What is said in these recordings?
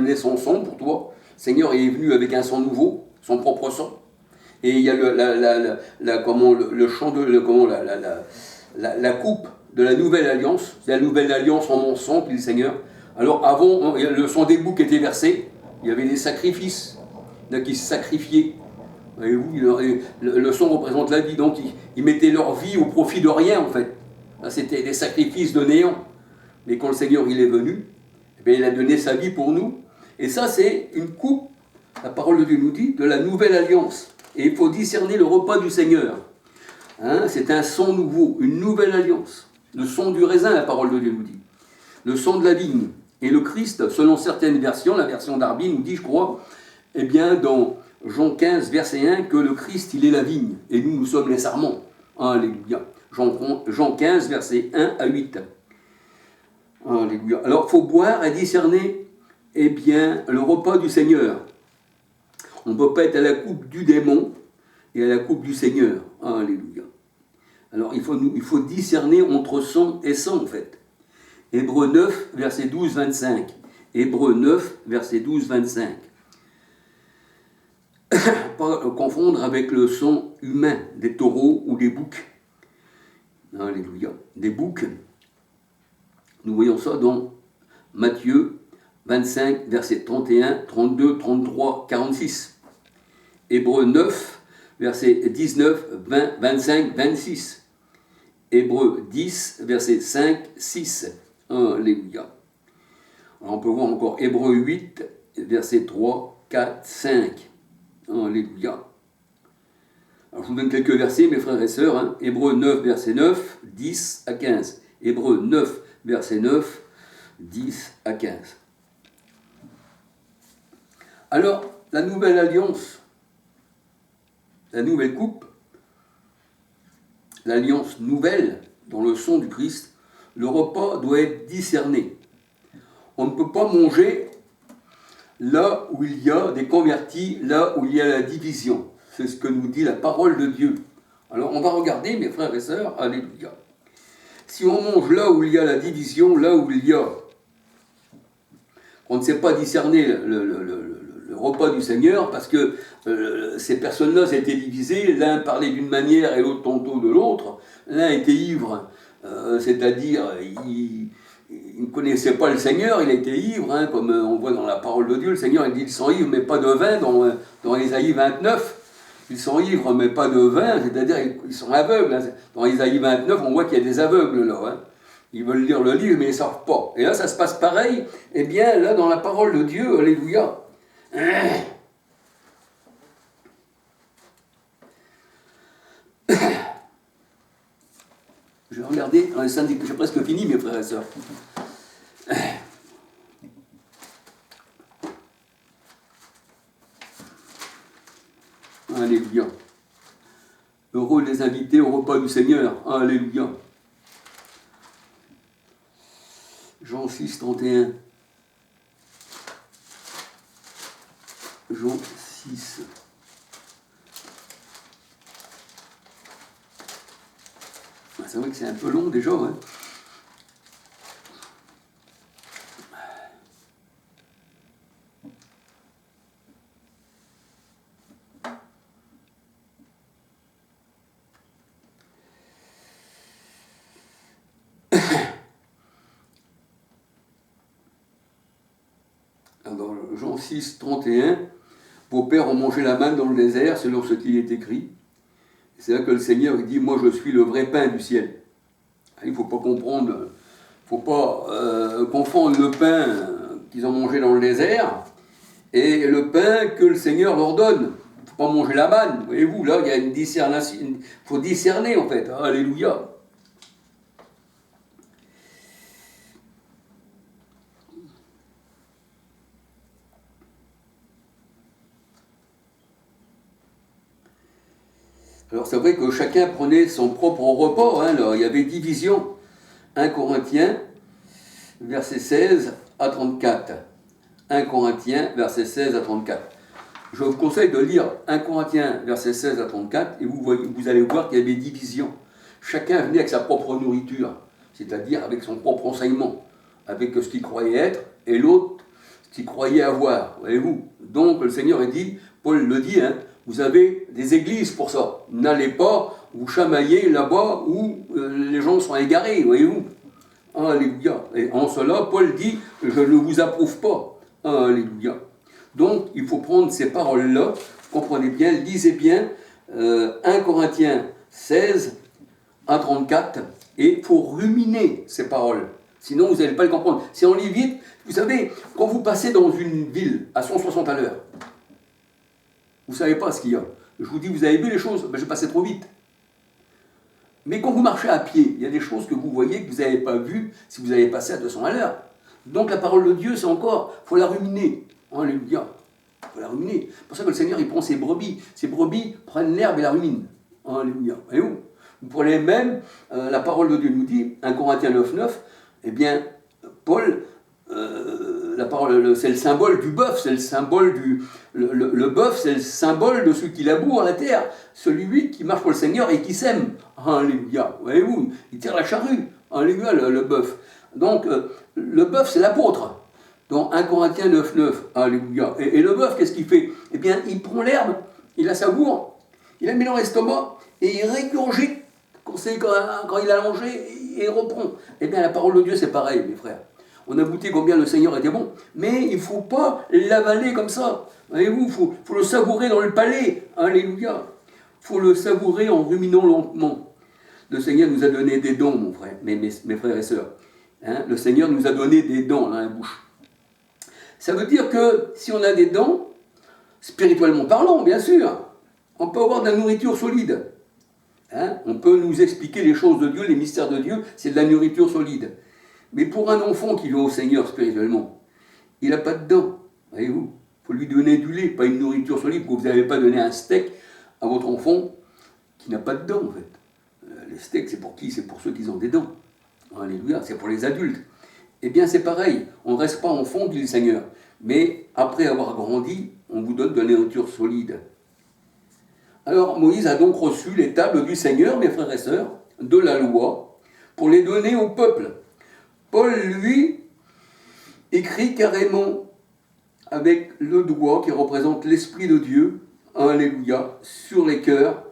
amené son son pour toi. Le Seigneur est venu avec un son nouveau, son propre son. Et il y a le chant de la coupe de la nouvelle alliance. C'est la nouvelle alliance en mon sang, dit le Seigneur. Alors avant, le sang des boucs était versé. Il y avait des sacrifices, qui se sacrifiaient. Voyez-vous, le sang représente la vie, donc ils mettaient leur vie au profit de rien en fait. C'était des sacrifices de néant. Mais quand le Seigneur il est venu, eh bien, il a donné sa vie pour nous. Et ça c'est une coupe, la parole de Dieu nous dit, de la nouvelle alliance. Et il faut discerner le repas du Seigneur. C'est un son nouveau, une nouvelle alliance. Le son du raisin, la parole de Dieu nous dit. Le son de la vigne. Et le Christ, selon certaines versions, la version d'Arby nous dit, je crois, eh bien, dans Jean 15, verset 1, que le Christ, il est la vigne. Et nous, nous sommes les sarments. Alléluia. Jean 15, verset 1 à 8. Alléluia. Alors, il faut boire et discerner, eh bien, le repas du Seigneur. On ne peut pas être à la coupe du démon et à la coupe du Seigneur. Alléluia. Alors, il faut discerner entre son et son, en fait. Hébreux 9, verset 12, 25. Hébreux 9, verset 12, 25. Pas confondre avec le son humain des taureaux ou des boucs. Alléluia. Des boucs. Nous voyons ça dans Matthieu 25, verset 31, 32, 33, 46. Hébreux 9, verset 19, 20, 25, 26. Hébreux 10, verset 5, 6. Alléluia. Alors on peut voir encore Hébreux 8, verset 3, 4, 5. Alléluia. Alors je vous donne quelques versets, mes frères et sœurs. Hébreux 9, verset 9, 10 à 15. Hébreux 9, verset 9, 10 à 15. Alors, la nouvelle alliance, la nouvelle coupe, l'alliance nouvelle dans le son du Christ, le repas doit être discerné. On ne peut pas manger là où il y a des convertis, là où il y a la division. C'est ce que nous dit la parole de Dieu. Alors on va regarder, mes frères et sœurs, alléluia. Si on mange là où il y a la division, là où il y a... On ne sait pas discerner le repas du Seigneur, parce que ces personnes-là s'étaient divisées, l'un parlait d'une manière et l'autre tantôt de l'autre, l'un était ivre, c'est-à-dire il ne connaissait pas le Seigneur, il était ivre, comme on voit dans la parole de Dieu, le Seigneur il dit ils sont ivres mais pas de vin, dans Ésaïe 29, ils sont ivres mais pas de vin, c'est-à-dire ils sont aveugles, dans Ésaïe 29 on voit qu'il y a des aveugles là, Ils veulent lire le livre, mais ils ne savent pas. Et là, ça se passe pareil. Eh bien, là, dans la parole de Dieu, alléluia. Je vais regarder dans les syndics. J'ai presque fini, mes frères et sœurs. Alléluia. Heureux les invités au repas du Seigneur. Alléluia. Jean 6, 31. Jean 6. C'est vrai que c'est un peu long déjà. Dans Jean 6, 31, vos pères ont mangé la manne dans le désert, selon ce qui est écrit. C'est là que le Seigneur dit, moi je suis le vrai pain du ciel. Il ne faut pas comprendre, il ne faut pas confondre le pain qu'ils ont mangé dans le désert et le pain que le Seigneur leur donne. Il ne faut pas manger la manne. Voyez-vous, là, il y a une discernation. Il faut discerner en fait. Alléluia. Alors c'est vrai que chacun prenait son propre repas, alors, il y avait division. 1 Corinthiens, verset 16 à 34. 1 Corinthiens, verset 16 à 34. Je vous conseille de lire 1 Corinthiens, verset 16 à 34, et vous allez voir qu'il y avait division. Chacun venait avec sa propre nourriture, c'est-à-dire avec son propre enseignement, avec ce qu'il croyait être, et l'autre, s'ils croyaient avoir, voyez-vous. Donc le Seigneur a dit, Paul le dit, hein, vous avez des églises pour ça. N'allez pas vous chamailler là-bas où les gens sont égarés, voyez-vous. Alléluia. Et en cela, Paul dit, je ne vous approuve pas. Alléluia. Donc, il faut prendre ces paroles-là, comprenez bien, lisez bien 1 Corinthiens 16 à 34, et il faut ruminer ces paroles. Sinon, vous n'allez pas les comprendre. Si on lit vite, vous savez, quand vous passez dans une ville à 160 à l'heure, vous ne savez pas ce qu'il y a. Je vous dis, vous avez vu les choses, ben, je passais trop vite. Mais quand vous marchez à pied, il y a des choses que vous voyez que vous n'avez pas vues si vous avez passé à 200 à l'heure. Donc la parole de Dieu, c'est encore, il faut la ruminer. Alléluia. Il faut la ruminer. C'est pour ça que le Seigneur, il prend ses brebis. Ses brebis prennent l'herbe et la ruminent. Alléluia. Et où vous prenez même, la parole de Dieu nous dit, 1 Corinthiens 9,9, eh bien, Paul, la parole, c'est le symbole du bœuf, c'est le symbole du... Le bœuf, c'est le symbole de celui qui laboure la terre, celui qui marche pour le Seigneur et qui sème. Alléluia. Voyez-vous, il tire la charrue. Alléluia, le bœuf. Donc, le bœuf, c'est l'apôtre. Dans 1 Corinthiens 9,9. Alléluia. Et le bœuf, qu'est-ce qu'il fait? Eh bien, il prend l'herbe, il la savoure, il la met dans l'estomac et il régurgite quand il a mangé et il reprend. Eh bien, la parole de Dieu, c'est pareil, mes frères. On a goûté combien le Seigneur était bon, mais il ne faut pas l'avaler comme ça. Voyez-vous, il faut le savourer dans le palais. Alléluia. Il faut le savourer en ruminant lentement. Le Seigneur nous a donné des dons, mon frère, mes frères et sœurs. Hein, le Seigneur nous a donné des dents dans la bouche. Ça veut dire que si on a des dents, spirituellement parlant, bien sûr, on peut avoir de la nourriture solide. Hein, on peut nous expliquer les choses de Dieu, les mystères de Dieu, c'est de la nourriture solide. Mais pour un enfant qui va au Seigneur spirituellement, il n'a pas de dents, voyez-vous. Il faut lui donner du lait, pas une nourriture solide, parce que vous n'avez pas donné un steak à votre enfant qui n'a pas de dents, en fait. Les steaks, c'est pour qui? C'est pour ceux qui ont des dents. Alléluia, c'est pour les adultes. Eh bien, c'est pareil, on ne reste pas enfant, dit le Seigneur. Mais après avoir grandi, on vous donne de la nourriture solide. Alors, Moïse a donc reçu les tables du Seigneur, mes frères et sœurs, de la loi, pour les donner au peuple. Paul, lui, écrit carrément avec le doigt qui représente l'Esprit de Dieu, Alléluia, sur les cœurs,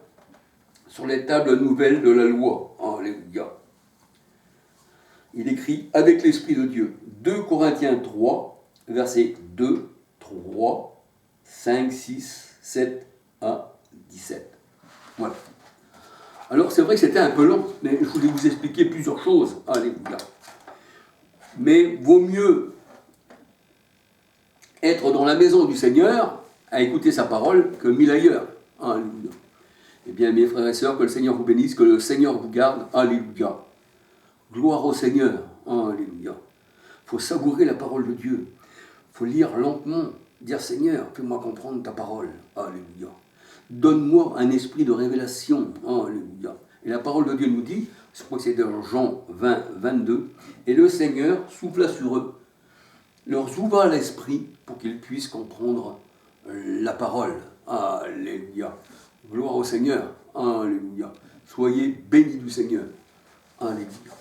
sur les tables nouvelles de la loi, Alléluia. Il écrit avec l'Esprit de Dieu. 2 Corinthiens 3, versets 2, 3, 5, 6, 7 à 17. Voilà. Alors c'est vrai que c'était un peu long, mais je voulais vous expliquer plusieurs choses. Alléluia. Mais vaut mieux être dans la maison du Seigneur à écouter sa parole que 1000 ailleurs. Alléluia. Eh bien, mes frères et sœurs, que le Seigneur vous bénisse, que le Seigneur vous garde. Alléluia. Gloire au Seigneur. Alléluia. Il faut savourer la parole de Dieu. Il faut lire lentement, dire Seigneur, fais-moi comprendre ta parole. Alléluia. Donne-moi un esprit de révélation. Alléluia. Et la parole de Dieu nous dit, je crois que c'est dans Jean 20, 22, et le Seigneur souffla sur eux, leur ouvra l'esprit pour qu'ils puissent comprendre la parole. Alléluia. Gloire au Seigneur. Alléluia. Soyez bénis du Seigneur. Alléluia.